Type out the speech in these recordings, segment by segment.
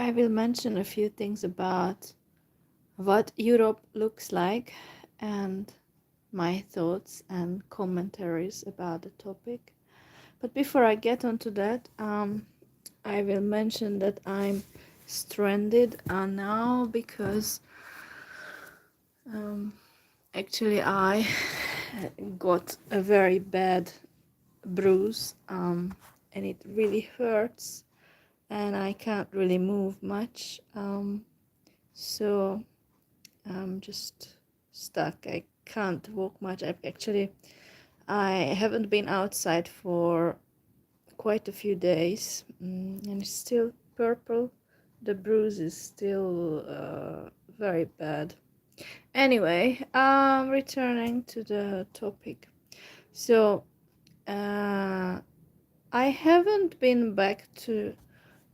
I will mention a few things about what Europe looks like and my thoughts and commentaries about the topic. But before I get onto that, I will mention that I'm stranded now because um, actually I got a very bad bruise and it really hurts and I can't really move much. So I'm just stuck. I can't walk much. I haven't been outside for quite a few days, and it's still purple. The bruise is still very bad. Anyway, returning to the topic. So, I haven't been back to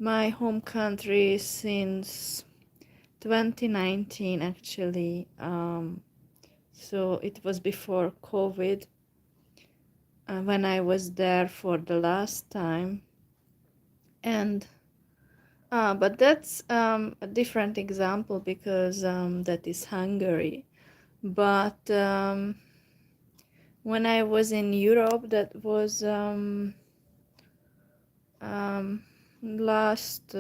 my home country since 2019 actually. So it was before COVID when I was there for the last time. And but that's a different example because that is Hungary. But when I was in Europe, that was last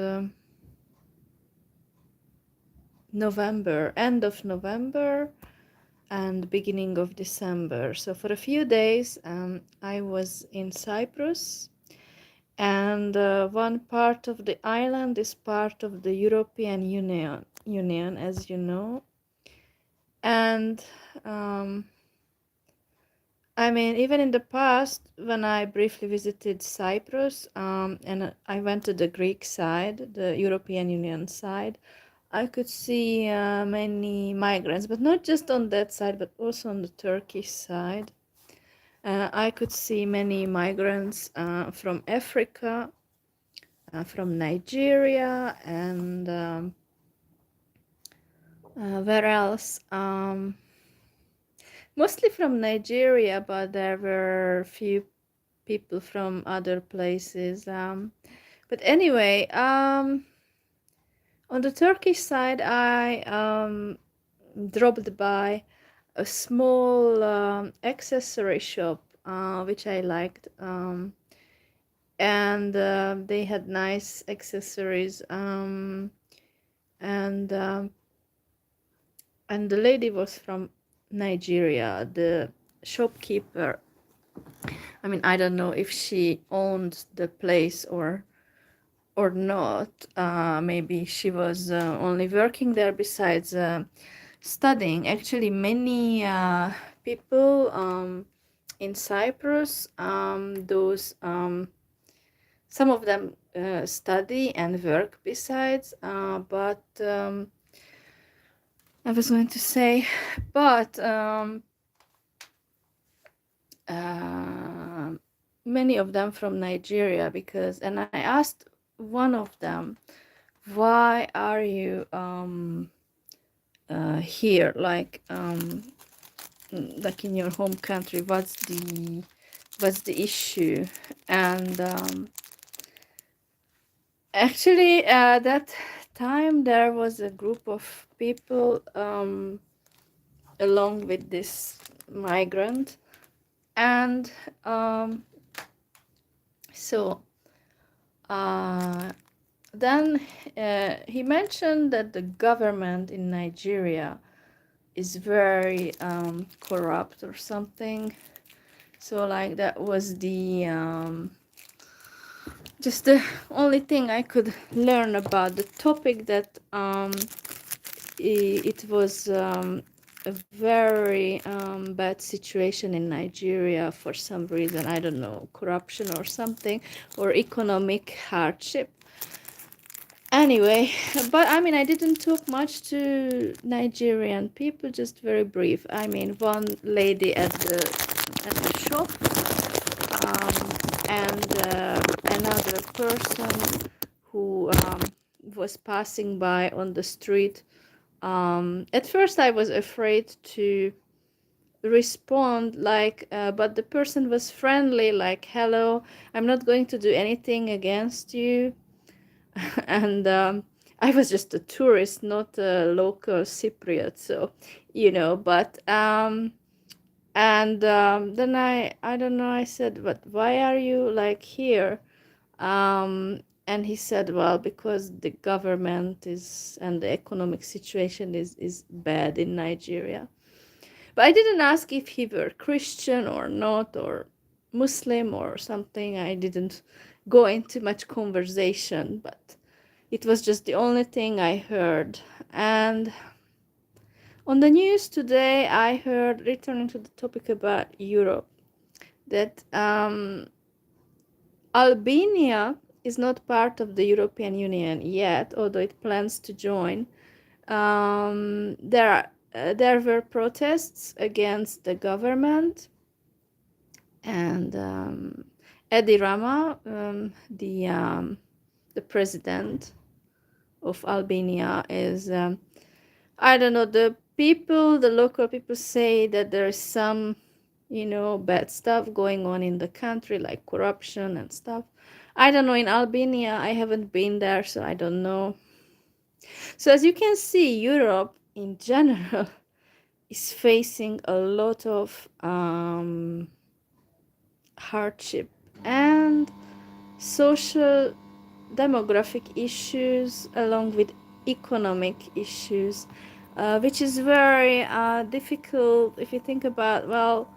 November, end of November and beginning of December. So for a few days, I was in Cyprus, and one part of the island is part of the European Union, as you know. And I mean, even in the past, when I briefly visited Cyprus, and I went to the Greek side, the European Union side, I could see many migrants, but not just on that side, but also on the Turkish side. I could see many migrants from Africa, from Nigeria, and where else? Mostly from Nigeria, but there were few people from other places. But anyway, on the Turkish side, I dropped by a small accessory shop, which I liked, and they had nice accessories, and the lady was from Nigeria, the shopkeeper. I mean, I don't know if she owned the place or not. Maybe she was only working there besides studying. Actually, many people in Cyprus, some of them study and work besides, but I was going to say, but many of them from Nigeria, and I asked one of them, why are you here, like in your home country? What's the issue? And actually, that time there was a group of people along with this migrant, and so then he mentioned that the government in Nigeria is very corrupt or something. So like that was the just the only thing I could learn about the topic, that it was a very bad situation in Nigeria for some reason. I don't know, corruption or something, or economic hardship. Anyway, but I mean, I didn't talk much to Nigerian people, just very brief. I mean, one lady at the shop, and another person who was passing by on the street. At first, I was afraid to respond, but the person was friendly, like, "Hello, I'm not going to do anything against you." And I was just a tourist, not a local Cypriot, so but and then I don't know, I said, but why are you like here? And he said, well, because the government is and the economic situation is bad in Nigeria. But I didn't ask if he were Christian or not, or Muslim or something. I didn't go into much conversation, but it was just the only thing I heard. And on the news today, I heard, returning to the topic about Europe, that Albania is not part of the European Union yet, although it plans to join. There were protests against the government, and Edi Rama, the president of Albania, is I don't know, the local people say that there is some bad stuff going on in the country, like corruption and stuff. I don't know, in Albania I haven't been there, so I don't know. So as you can see, Europe in general is facing a lot of hardship and social demographic issues along with economic issues, which is very difficult if you think about, well,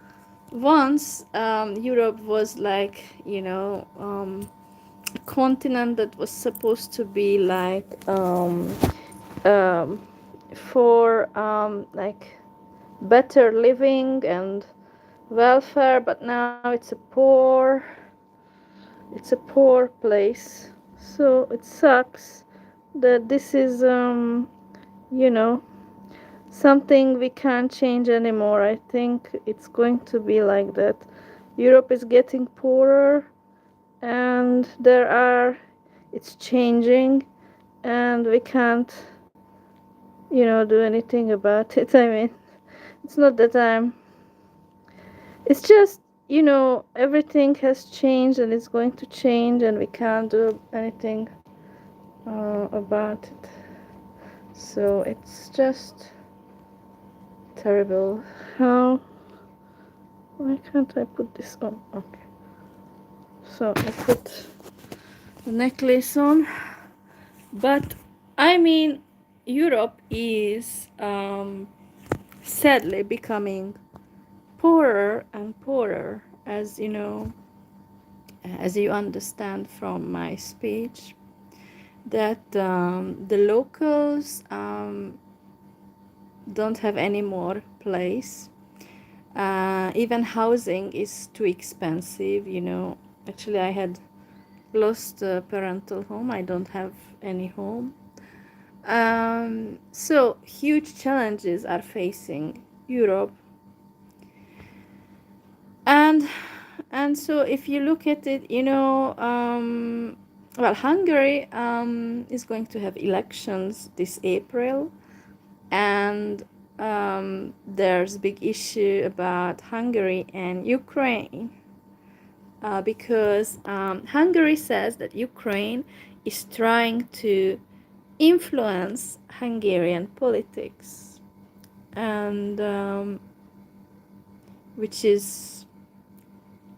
once Europe was like a continent that was supposed to be like um, for like better living and welfare, but now it's a poor place. So it sucks that this is you know something we can't change anymore. I think it's going to be like that. Europe is getting poorer, and it's changing, and we can't do anything about it. I mean, it's not that it's just everything has changed, and it's going to change, and we can't do anything about it. So it's just terrible. Why can't I put this on? Okay, so I put the necklace on. But I mean, Europe is sadly becoming poorer and poorer, as you understand from my speech, that the locals don't have any more place. Even housing is too expensive. Actually, I had lost a parental home. I don't have any home. So huge challenges are facing Europe, and so if you look at it, well, Hungary is going to have elections this April, and there's big issue about Hungary and Ukraine, because Hungary says that Ukraine is trying to influence Hungarian politics, and which is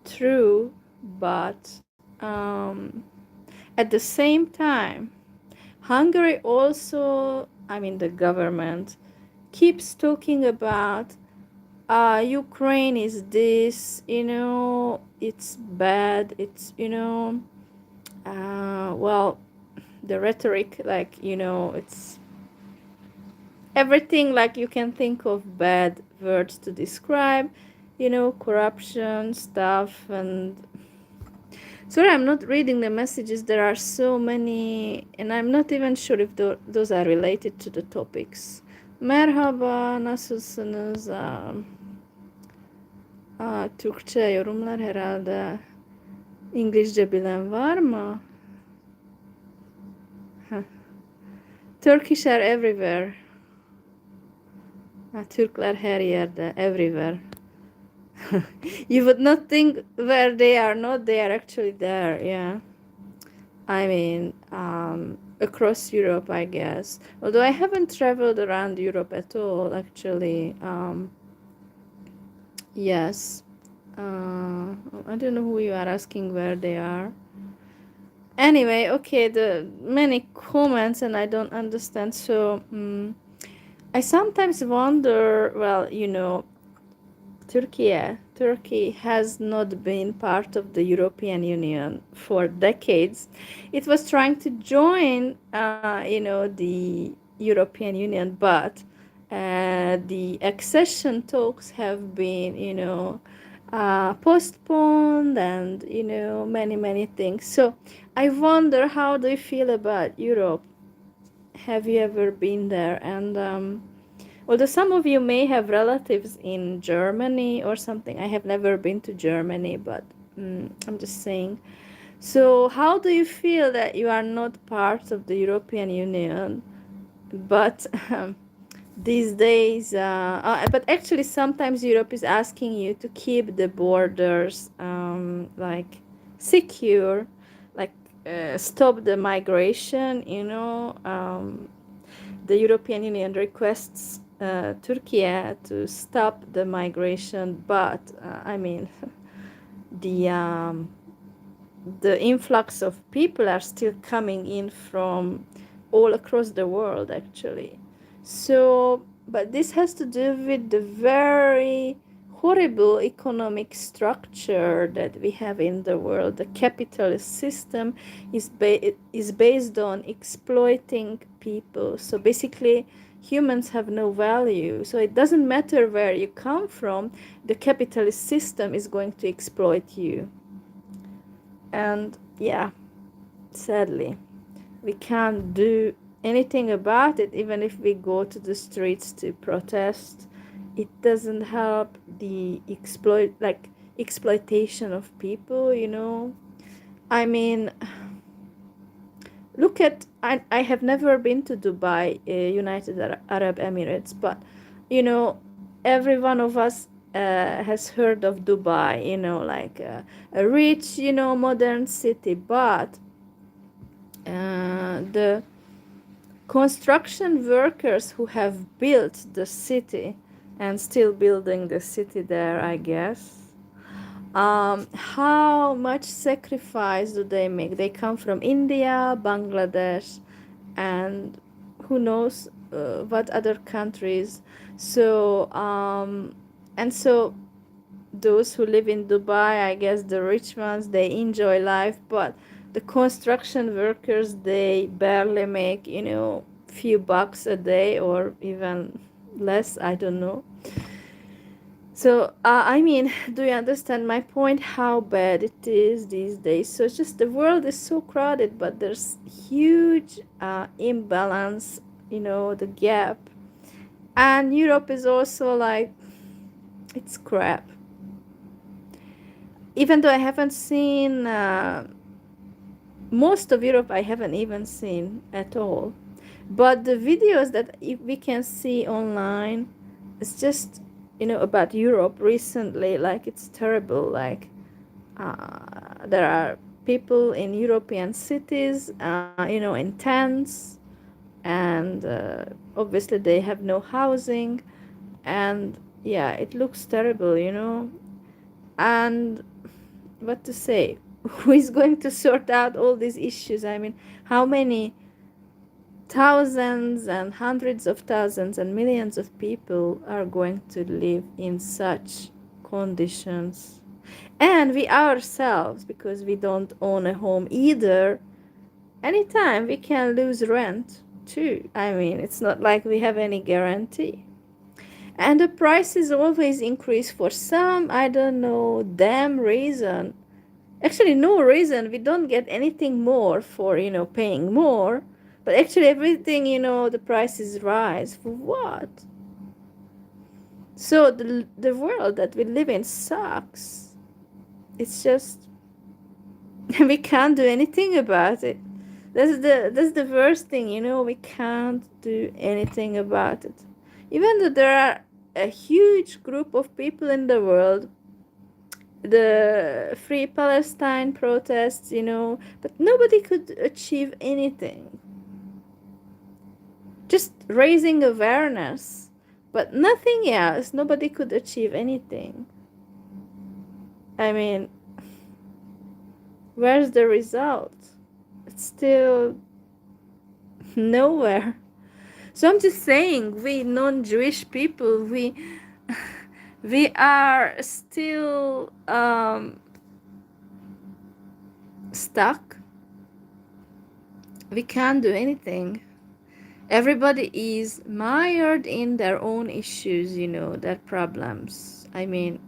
true, but at the same time, Hungary also, I mean, the government keeps talking about Ukraine is this, it's bad, it's, well, the rhetoric, like, it's everything, like you can think of bad words to describe, corruption stuff. And sorry, I'm not reading the messages. There are so many, and I'm not even sure if those are related to the topics. Merhaba, nasılsınız? Türkçe yorumlar herhalde. İngilizce bilen var mı? Turkish are everywhere. Türkler her yerde, everywhere. You would not think where they are not, they are actually there. Yeah, I mean, across Europe, I guess. Although I haven't traveled around Europe at all, actually. Yes. I don't know who you are asking where they are. Anyway, okay, the many comments and I don't understand. So, I sometimes wonder, well, Turkey has not been part of the European Union for decades. It was trying to join, the European Union, but the accession talks have been, postponed, and many many things. So I wonder, how do you feel about Europe? Have you ever been there? And although some of you may have relatives in Germany or something, I have never been to Germany, but I'm just saying. So, how do you feel that you are not part of the European Union, but these days, but actually, sometimes Europe is asking you to keep the borders like secure, like stop the migration, the European Union requests Turkey to stop the migration, but I mean, the um, the influx of people are still coming in from all across the world, actually. So, but this has to do with the very horrible economic structure that we have in the world. The capitalist system is based on exploiting people. So basically, humans have no value. So it doesn't matter where you come from, the capitalist system is going to exploit you. And yeah, sadly, we can't do anything about it. Even if we go to the streets to protest, it doesn't help the exploitation of people, I mean, look at, I have never been to Dubai, United Arab Emirates, but every one of us has heard of Dubai, like a rich, modern city, but the construction workers who have built the city and still building the city there, I guess, how much sacrifice do they make? They come from India, Bangladesh, and who knows what other countries. So and so those who live in Dubai, I guess the rich ones, they enjoy life, but the construction workers, they barely make, few bucks a day or even less, I don't know. So, I mean, do you understand my point? How bad it is these days? So, it's just the world is so crowded, but there's huge imbalance, the gap. And Europe is also like, it's crap. Even though I haven't seen most of Europe, I haven't even seen at all. But the videos that we can see online, it's just, about Europe recently, like it's terrible. Like there are people in European cities, in tents, and obviously they have no housing, and yeah, it looks terrible, And what to say? Who is going to sort out all these issues? I mean, how many thousands and hundreds of thousands and millions of people are going to live in such conditions? And we ourselves, because we don't own a home either, anytime we can lose rent too. I mean, it's not like we have any guarantee. And the prices always increase for some, I don't know, damn reason. Actually, no reason. We don't get anything more for, paying more. But actually, everything, the prices rise. For what? So the world that we live in sucks. It's just, we can't do anything about it. That's the worst thing, we can't do anything about it. Even though there are a huge group of people in the world, the Free Palestine protests, but nobody could achieve anything. just raising awareness, but nothing else. Nobody could achieve anything. I mean, where's the result? It's still nowhere. So I'm just saying, we non-Jewish people, we are still stuck. We can't do anything. Everybody is mired in their own issues, their problems. I mean,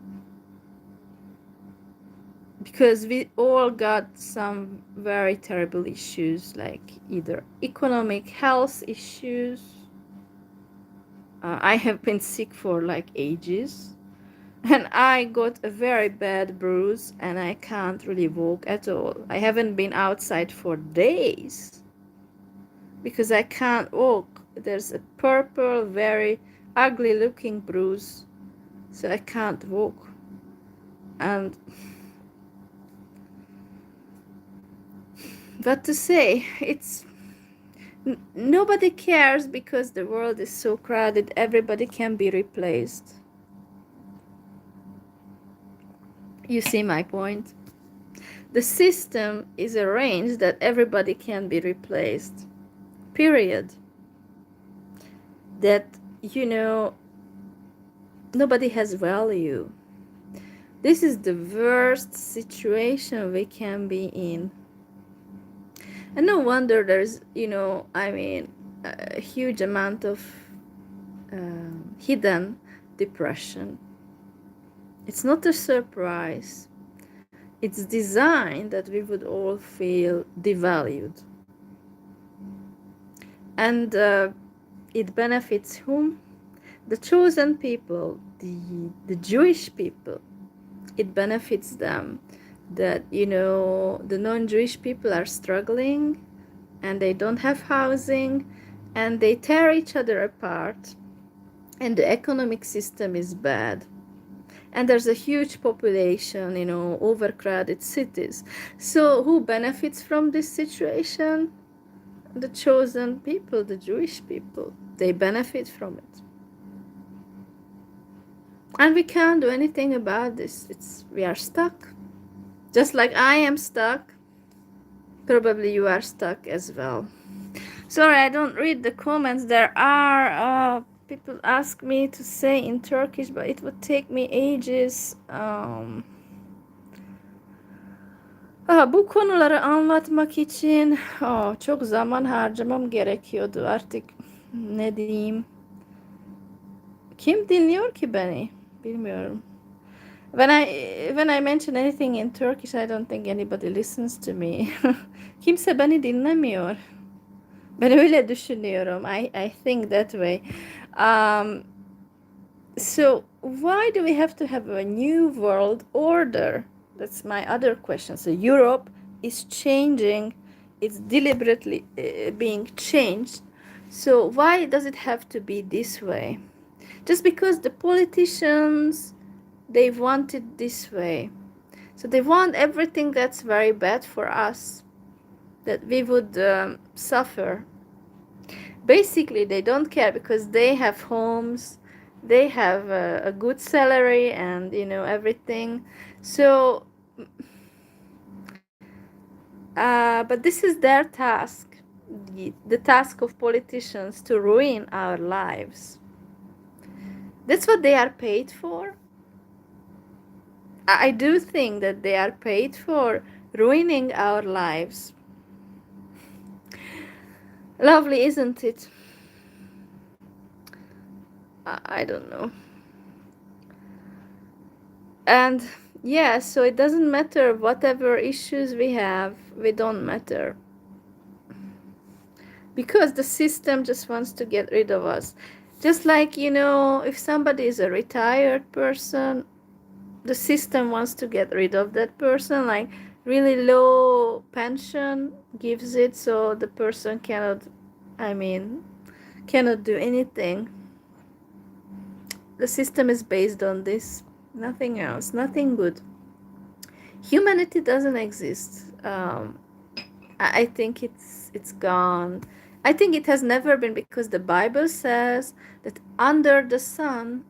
because we all got some very terrible issues, like either economic, health issues. I have been sick for like ages, and I got a very bad bruise, and I can't really walk at all. I haven't been outside for days because I can't walk. There's a purple, very ugly looking bruise, so I can't walk. And what to say, nobody cares because the world is so crowded. Everybody can be replaced. You see my point? The system is arranged that everybody can be replaced. Period. That, nobody has value. This is the worst situation we can be in. And no wonder there's, a huge amount of hidden depression. It's not a surprise. It's designed that we would all feel devalued. And it benefits whom? The chosen people, the Jewish people. It benefits them that, the non-Jewish people are struggling and they don't have housing and they tear each other apart, and the economic system is bad. And there's a huge population, overcrowded cities. So who benefits from this situation? The chosen people, the Jewish people. They benefit from it. And we can't do anything about this. We are stuck. Just like I am stuck, probably you are stuck as well. Sorry, I don't read the comments. There are people ask me to say in Turkish, but it would take me ages. Bu konuları anlatmak için çok zaman harcamam gerekiyordu. Artık ne diyeyim? Kim dinliyor ki beni? Bilmiyorum. When I mention anything in Turkish, I don't think anybody listens to me. Kimse beni dinlemiyor. Ben öyle düşünüyorum. I think that way. So why do we have to have a new world order? That's my other question. So Europe is changing. It's deliberately being changed. So why does it have to be this way? Just because the politicians, they want it this way. So they want everything that's very bad for us, that we would suffer. Basically, they don't care because they have homes, they have a good salary, and everything. So but this is their task, the task of politicians, to ruin our lives. That's what they are paid for. I do think that they are paid for ruining our lives. Lovely, isn't it? I don't know. And yeah, so it doesn't matter whatever issues we have, we don't matter. Because the system just wants to get rid of us. Just like, if somebody is a retired person, the system wants to get rid of that person, like really low pension gives it, so the person cannot do anything. The system is based on this, nothing else, nothing good. Humanity doesn't exist. I think it's gone, I think it has never been, because the Bible says that under the sun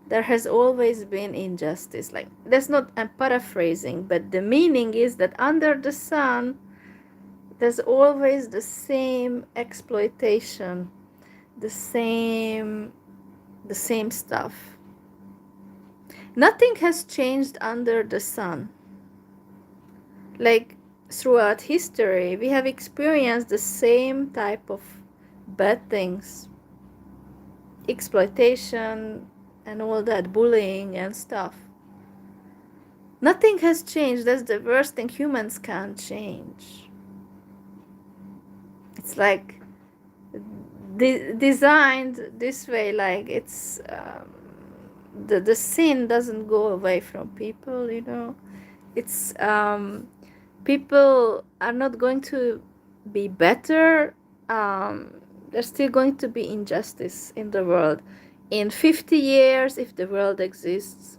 there has always been injustice. Like, that's not, I'm paraphrasing, but the meaning is that under the sun there's always the same exploitation, the same stuff. Nothing has changed under the sun. Like, throughout history we have experienced the same type of bad things, exploitation and all that, bullying and stuff. Nothing has changed. That's the worst thing. Humans can't change. It's like designed this way. Like, it's the sin doesn't go away from people. It's people are not going to be better. There's still going to be injustice in the world. In 50 years, if the world exists,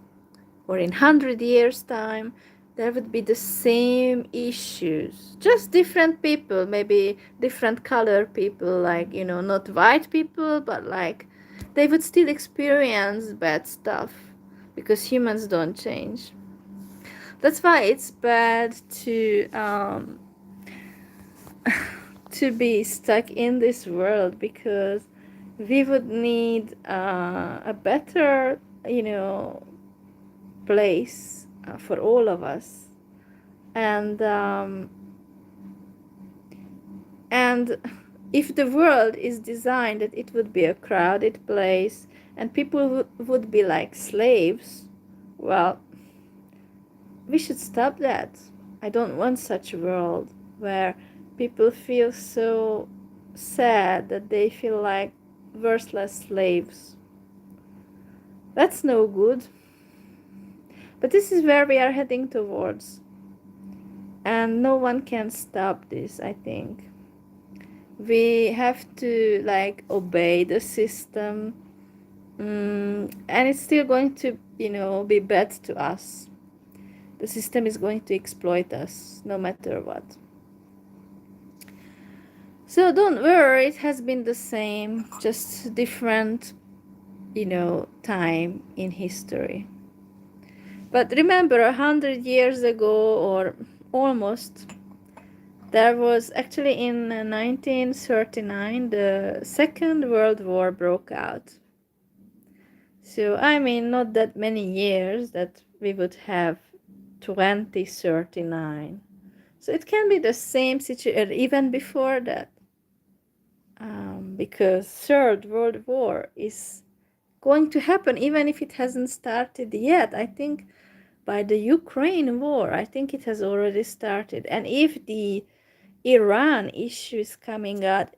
or in 100 years' time, there would be the same issues. Just different people, maybe different color people, like, not white people, but like they would still experience bad stuff because humans don't change. That's why it's bad to be stuck in this world, because we would need a better, place for all of us. And if the world is designed that it would be a crowded place and people would be like slaves, well, we should stop that. I don't want such a world where people feel so sad that they feel like worthless slaves. That's no good. But this is where we are heading towards. And no one can stop this, I think. We have to like obey the system. And it's still going to, be bad to us. The system is going to exploit us no matter what. So don't worry, it has been the same, just different, time in history. But remember, 100 years ago, or almost, there was actually in 1939, the Second World War broke out. So, I mean, not that many years that we would have 2039. So it can be the same situation even before that. Because Third World War is going to happen even if it hasn't started yet. I think by the Ukraine war, I think it has already started. And if the Iran issue is coming, like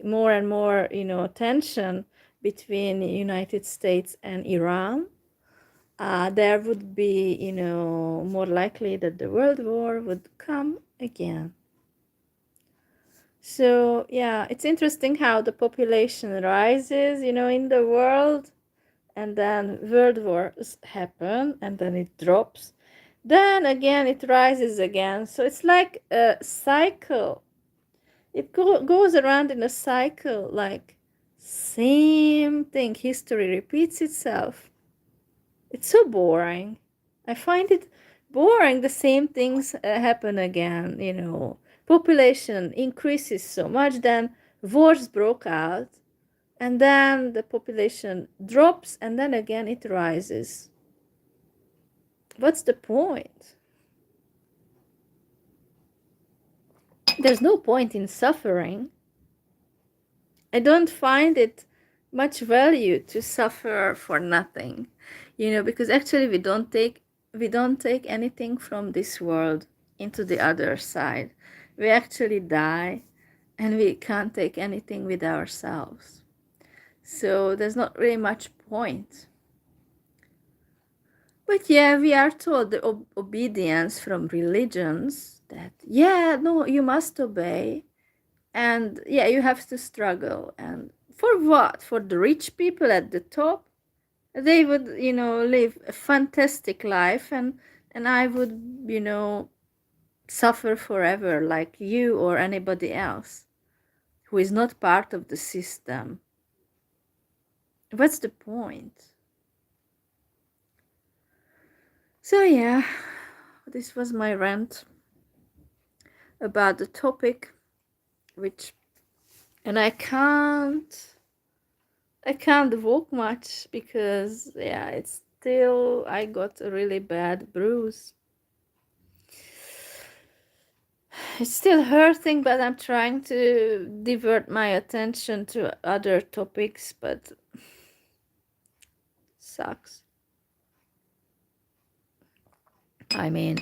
more and more, tension between the United States and Iran, there would be, more likely that the world war would come again. So yeah, it's interesting how the population rises, in the world, and then world wars happen, and then it drops. Then again, it rises again. So it's like a cycle. It goes around in a cycle, like same thing. History repeats itself. It's so boring. I find it boring. The same things happen again, Population increases so much, then wars broke out, and then the population drops, and then again it rises. What's the point? There's no point in suffering. I don't find it much value to suffer for nothing, because actually we don't take anything from this world into the other side. We actually die, and we can't take anything with ourselves. So there's not really much point. But yeah, we are told the obedience from religions that, no, you must obey. And yeah, you have to struggle. And for what? For the rich people at the top? They would, live a fantastic life. And I would, suffer forever like you or anybody else who is not part of the system. What's the point? So yeah, this was my rant about the topic, and I can't walk much because yeah, I got a really bad bruise. It's still hurting, but I'm trying to divert my attention to other topics, but sucks. I mean,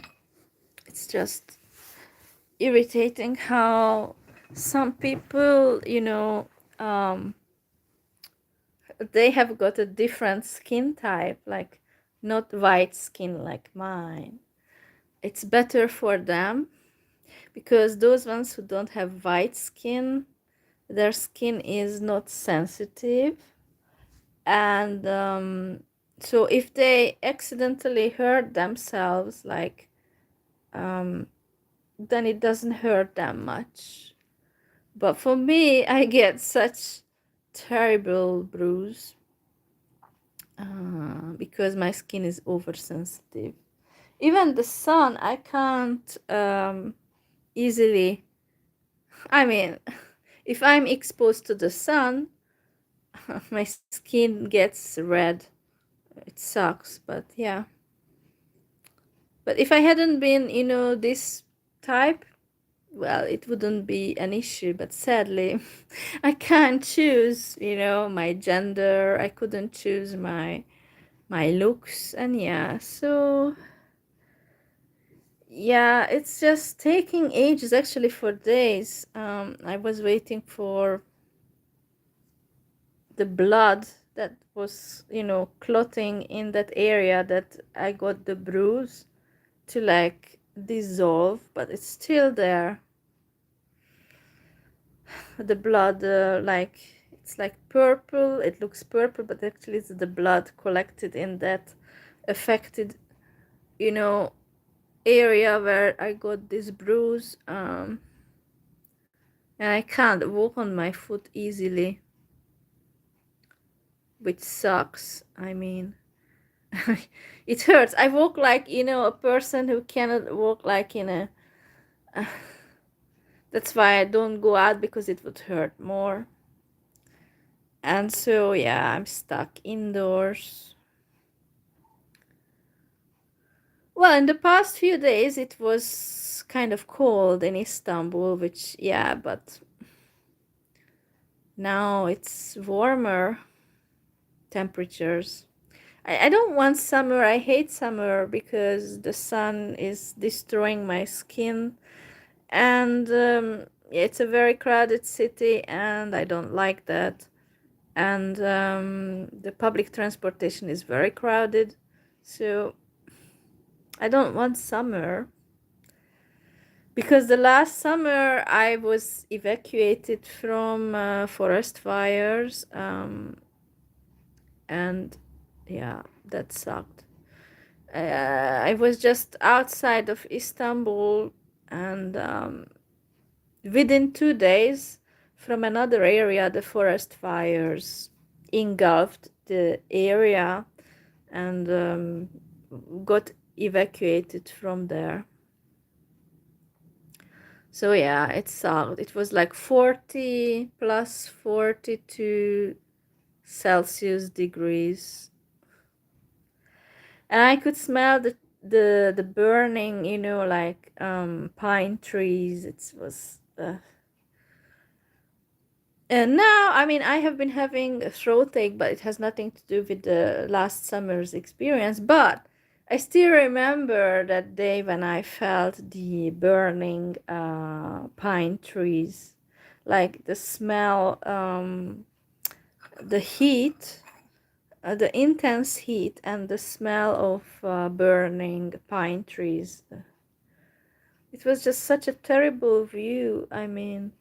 it's just irritating how some people, they have got a different skin type, like not white skin like mine. It's better for them because those ones who don't have white skin, their skin is not sensitive, and so if they accidentally hurt themselves, like then it doesn't hurt them much. But for me, I get such terrible bruise because my skin is oversensitive. Even the sun, I can't easily. I mean, if I'm exposed to the sun, my skin gets red. It sucks, but yeah. But if I hadn't been, this type, well, it wouldn't be an issue. But sadly, I can't choose, my gender. I couldn't choose my looks, and yeah, so yeah, it's just taking ages actually for days. I was waiting for the blood that was, clotting in that area that I got the bruise to like dissolve, but it's still there. The blood, like it's like purple. It looks purple, but actually it's the blood collected in that affected, you know, area where I got this bruise. And I can't walk on my foot easily, which sucks. I mean, it hurts. I walk like, a person who cannot walk like in a. That's why I don't go out, because it would hurt more. And so, yeah, I'm stuck indoors. Well, in the past few days, it was kind of cold in Istanbul, which, yeah, but now it's warmer temperatures. I don't want summer. I hate summer because the sun is destroying my skin. And it's a very crowded city, and I don't like that. And the public transportation is very crowded. So I don't want summer. Because the last summer I was evacuated from forest fires. And yeah, that sucked. I was just outside of Istanbul, and within 2 days from another area, the forest fires engulfed the area, and got evacuated from there. So yeah, it sucked. It was like 40 plus 42 Celsius degrees, and I could smell the burning, like pine trees. It was and now, I mean, I have been having a throat ache, but it has nothing to do with the last summer's experience. But I still remember that day when I felt the burning pine trees, like the smell, the heat, the intense heat, and the smell of burning pine trees. It was just such a terrible view. I mean,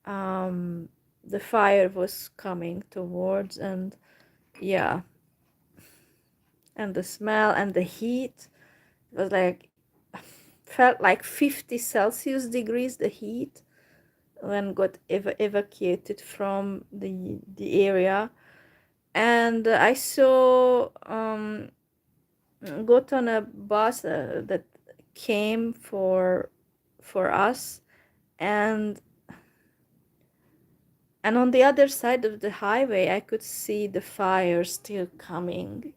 the fire was coming towards, and yeah, and the smell and the heat was like felt like 50 Celsius degrees, the heat, when got evacuated from the area. And I saw got on a bus that came for us, and on the other side of the highway I could see the fire still coming.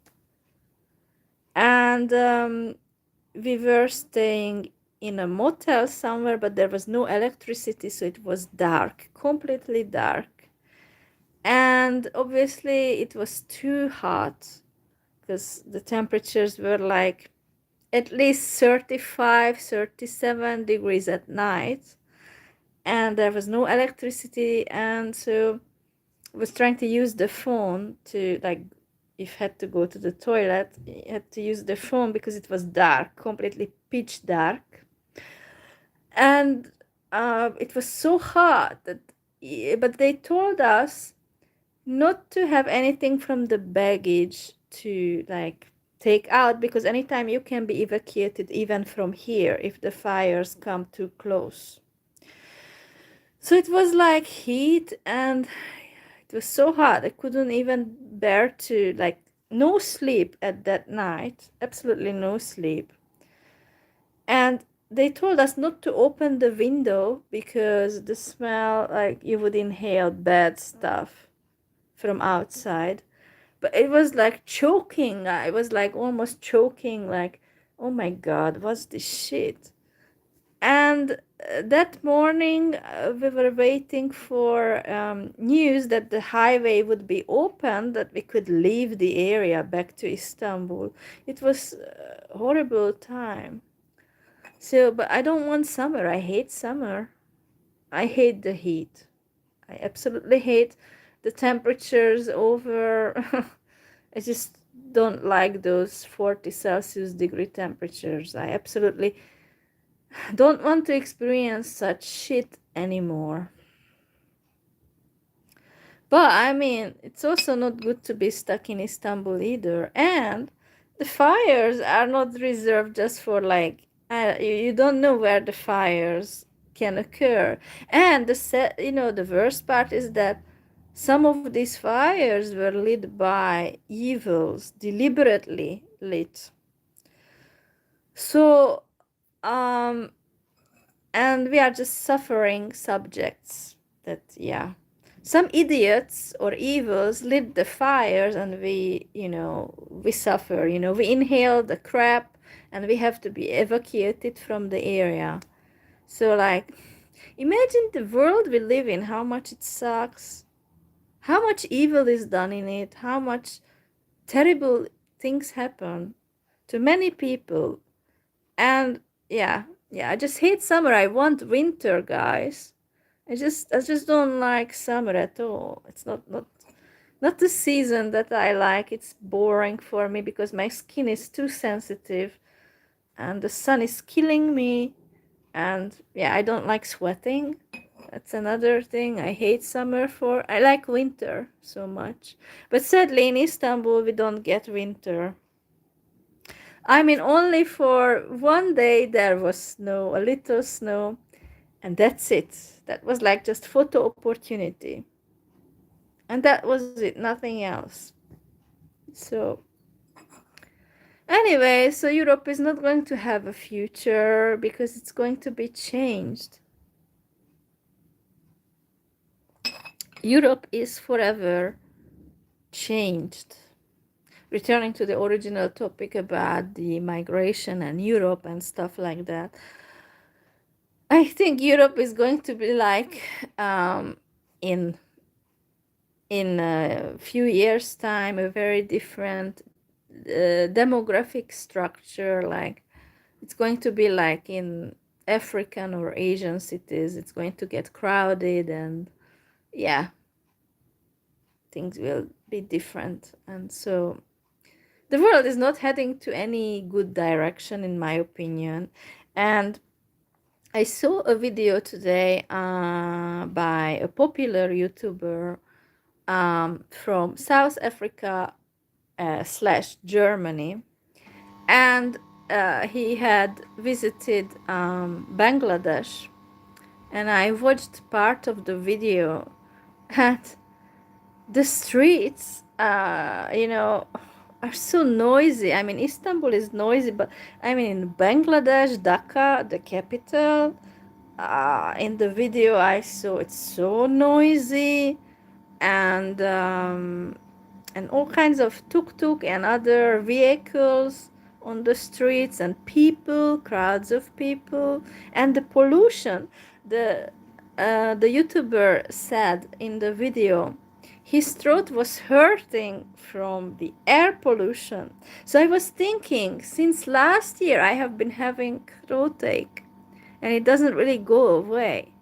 And we were staying in a motel somewhere, but there was no electricity, so it was dark, completely dark. And obviously it was too hot, because the temperatures were like at least 35, 37 degrees at night, and there was no electricity. And so I was trying to use the phone to, like, if had to go to the toilet, you had to use the phone because it was dark, completely pitch dark. And it was so hot that, but they told us not to have anything from the baggage to, like, take out, because anytime you can be evacuated even from here if the fires come too close. So it was like heat, and it was so hot I couldn't even bear to, like, no sleep at that night, absolutely no sleep. And they told us not to open the window because the smell, like, you would inhale bad stuff from outside. But it was like choking. I was like almost choking, like, oh my God, what's this shit? And that morning we were waiting for news that the highway would be open, that we could leave the area back to Istanbul. It was a horrible time. So, but I don't want summer. I hate summer. I hate the heat. I absolutely hate the temperatures over. I just don't like those 40 Celsius degree temperatures. I absolutely don't want to experience such shit anymore. But I mean, it's also not good to be stuck in Istanbul either. And the fires are not reserved just for, like, you don't know where the fires can occur. And the worst part is that some of these fires were lit by evils, deliberately lit. So, and we are just suffering subjects that, yeah, some idiots or evils lit the fires, and we suffer, we inhale the crap, and we have to be evacuated from the area. So, like, imagine the world we live in, how much it sucks, how much evil is done in it, how much terrible things happen to many people. And yeah, I just hate summer. I want winter, guys. I just don't like summer at all. It's not the season that I like. It's boring for me because my skin is too sensitive and the sun is killing me. And yeah, I don't like sweating. That's another thing I hate summer for. I like winter so much. But sadly in Istanbul we don't get winter. I mean, only for one day there was snow, a little snow, and that's it. That was like just photo opportunity. And that was it, nothing else. So, anyway, so Europe is not going to have a future because it's going to be changed. Europe is forever changed. Returning to the original topic about the migration and Europe and stuff like that, I think Europe is going to be like in a few years' time a very different demographic structure. Like, it's going to be like in African or Asian cities. It's going to get crowded, and yeah, things will be different. And so the world is not heading to any good direction, in my opinion. And I saw a video today by a popular YouTuber from South Africa / Germany. And he had visited Bangladesh, and I watched part of the video, and the streets, are so noisy. I mean, Istanbul is noisy, but I mean, in Bangladesh, Dhaka, the capital, in the video I saw, it's so noisy, and all kinds of tuk-tuk and other vehicles on the streets, and people, crowds of people, and the pollution. The YouTuber said in the video his throat was hurting from the air pollution. So I was thinking, since last year I have been having throatache, and it doesn't really go away.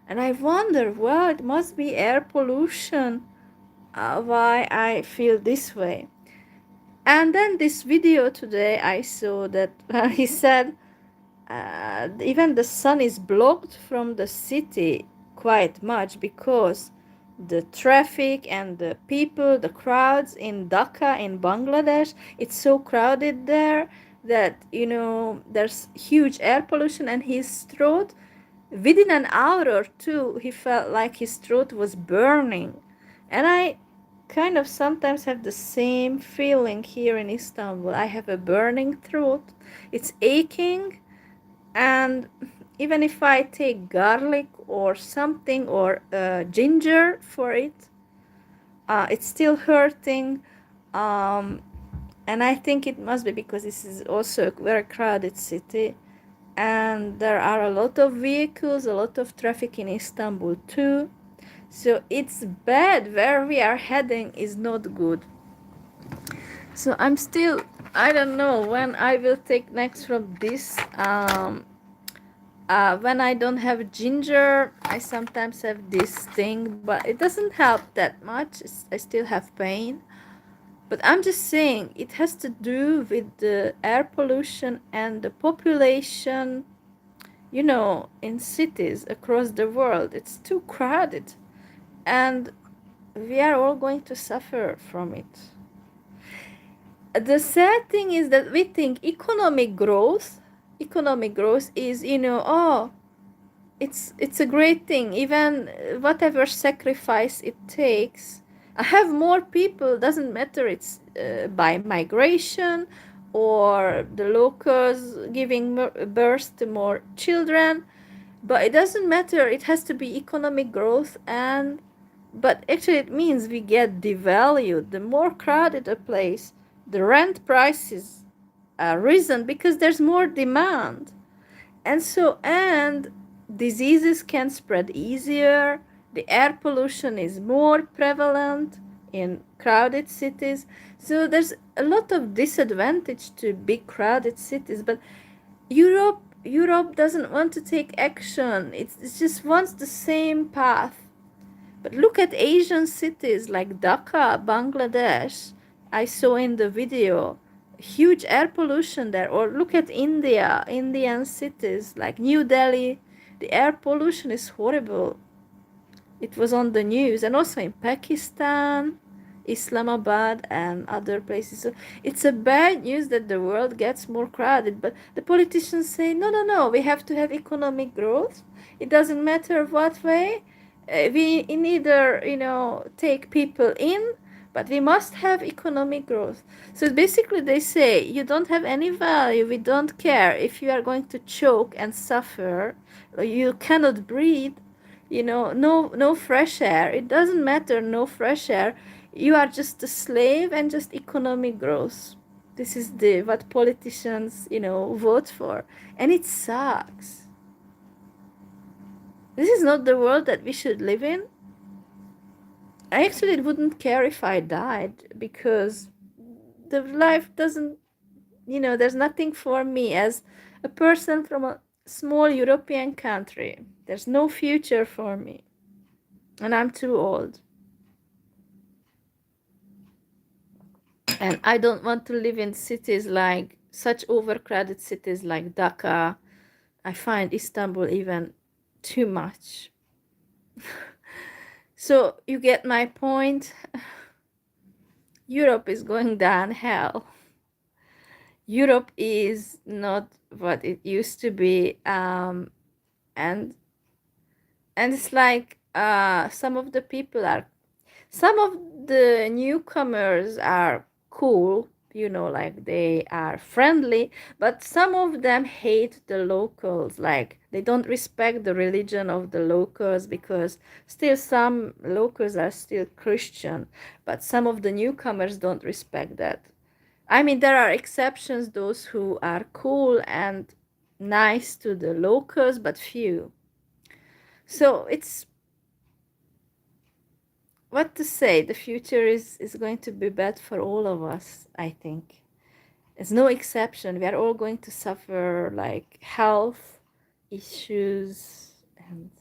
And I wonder, well, it must be air pollution, why I feel this way. And then this video today, I saw that he said even the sun is blocked from the city quite much because the traffic and the people, the crowds in Dhaka, in Bangladesh, it's so crowded there that, there's huge air pollution, and his throat, within an hour or two, he felt like his throat was burning. And I kind of sometimes have the same feeling here in Istanbul. I have a burning throat. It's aching, and even if I take garlic or something, or ginger for it, it's still hurting. And I think it must be because this is also a very crowded city, and there are a lot of vehicles, a lot of traffic in Istanbul too. So it's bad. Where we are heading is not good. So I don't know when I will take next from this. When I don't have ginger, I sometimes have this thing, but it doesn't help that much. I still have pain. But I'm just saying, it has to do with the air pollution and the population, in cities across the world. It's too crowded, and we are all going to suffer from it. The sad thing is that we think economic growth is, it's a great thing, even whatever sacrifice it takes. I have more people, doesn't matter, it's by migration or the locals giving birth to more children, but it doesn't matter, it has to be economic growth. But actually it means we get devalued. The more crowded a place, the rent prices are risen because there's more demand. And diseases can spread easier. The air pollution is more prevalent in crowded cities. So there's a lot of disadvantage to big crowded cities. But Europe doesn't want to take action. It just wants the same path. But look at Asian cities like Dhaka, Bangladesh. I saw in the video huge air pollution there. Or look at Indian cities like New Delhi. The air pollution is horrible. It was on the news, and also in Pakistan, Islamabad, and other places. So it's a bad news that the world gets more crowded, but the politicians say, no, we have to have economic growth. It doesn't matter what way. We neither, take people in, but we must have economic growth. So basically they say, you don't have any value, we don't care if you are going to choke and suffer, you cannot breathe, no fresh air, it doesn't matter, no fresh air, you are just a slave, and just economic growth. This is what politicians, vote for, and it sucks. This is not the world that we should live in. I actually wouldn't care if I died, because the life doesn't, there's nothing for me as a person from a small European country. There's no future for me, and I'm too old. And I don't want to live in cities like such overcrowded cities like Dhaka. I find Istanbul even too much. So you get my point. Europe is going downhill. Europe is not what it used to be, and it's like some of the newcomers are cool, like they are friendly, but some of them hate the locals, like they don't respect the religion of the locals, because still some locals are still Christian, but some of the newcomers don't respect that. I mean, there are exceptions, those who are cool and nice to the locals, but few. So it's what to say. The future is going to be bad for all of us, I think. There's no exception. We are all going to suffer like health issues and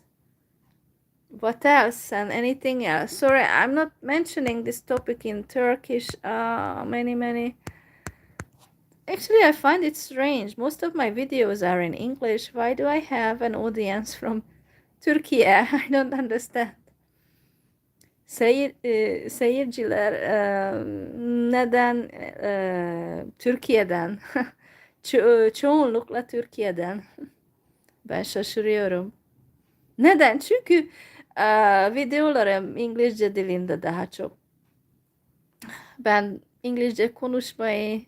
what else and anything else. Sorry, I'm not mentioning this topic in Turkish. Many. Actually, I find it strange. Most of my videos are in English. Why do I have an audience from Turkey? I don't understand. Seyirciler neden Türkiye'den? Çoğunlukla Türkiye'den. Ben şaşırıyorum. Neden? Çünkü videolarım İngilizce dilinde daha çok. Ben İngilizce konuşmayı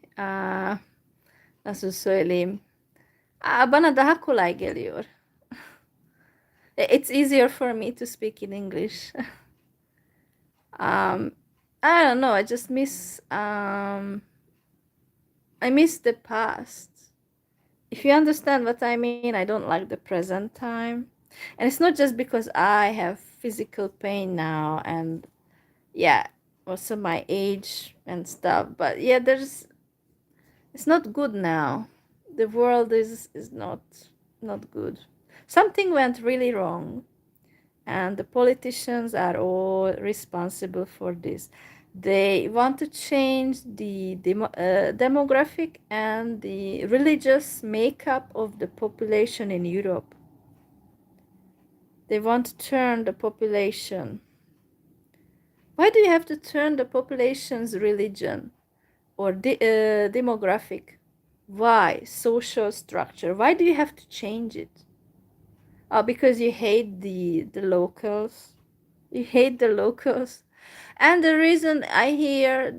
nasıl söyleyeyim? Bana daha kolay geliyor. It's easier for me to speak in English. I don't know. I miss the past. If you understand what I mean, I don't like the present time. And it's not just because I have physical pain now and yeah, also my age and stuff, but yeah, it's not good now. The world is not good. Something went really wrong, and the politicians are all responsible for this. They want to change the demographic and the religious makeup of the population in Europe. They want to turn the population. Why do you have to turn the population's religion or demographic? Why? Social structure. Why do you have to change it? Because you hate the locals. You hate the locals. And the reason I hear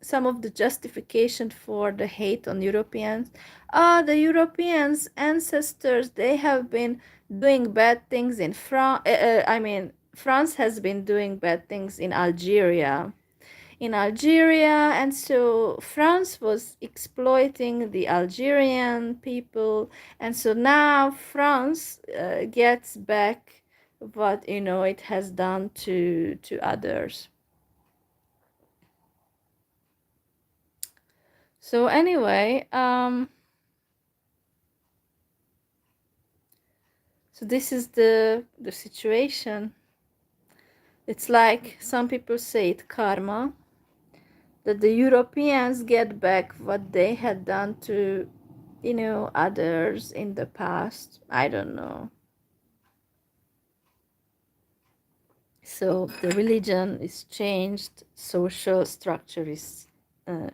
some of the justification for the hate on Europeans, the Europeans' ancestors, they have been doing bad things in France. I mean, France has been doing bad things in Algeria. And so France was exploiting the Algerian people, and so now France gets back what it has done to others. So anyway, so this is the situation. It's like some people say it karma, that the Europeans get back what they had done to others in the past. I don't know. So the religion is changed, social structure is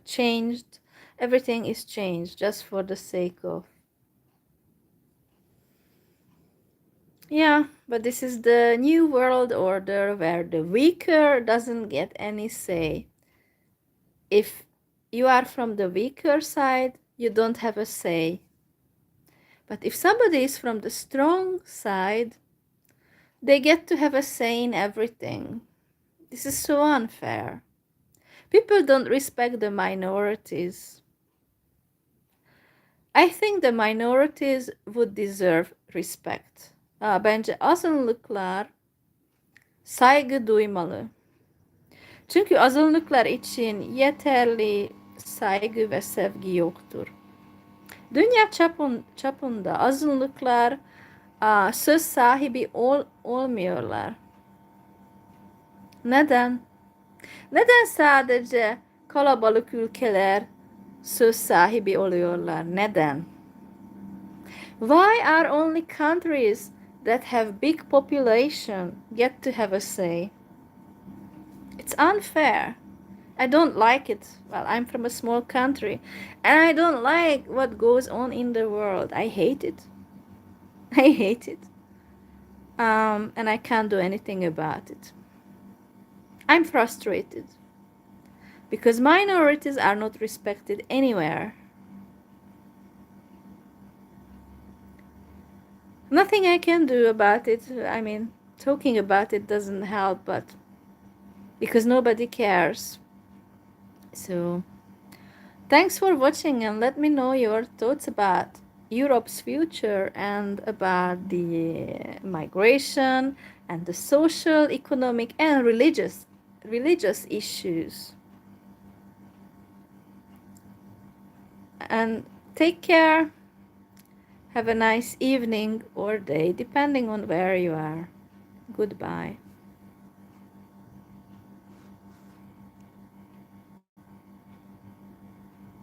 changed, everything is changed just for the sake of. Yeah, but this is the new world order where the weaker doesn't get any say. If you are from the weaker side, you don't have a say. But if somebody is from the strong side, they get to have a say in everything. This is so unfair. People don't respect the minorities. I think the minorities would deserve respect. Bence azınlıklar saygı duymalı. Çünkü azınlıklar için yeterli saygı ve sevgi yoktur. Dünya çapında azınlıklar söz sahibi olmuyorlar. Neden? Neden sadece kalabalık ülkeler söz sahibi oluyorlar? Neden? Why are only countries that have big population get to have a say? It's unfair. I don't like it. Well, I'm from a small country and I don't like what goes on in the world. I hate it. I hate it. And I can't do anything about it. I'm frustrated because minorities are not respected anywhere. Nothing I can do about it. I mean, talking about it doesn't help, but because nobody cares. So, thanks for watching and let me know your thoughts about Europe's future and about the migration and the social, economic and religious issues. And take care. Have a nice evening or day depending on where you are. Goodbye.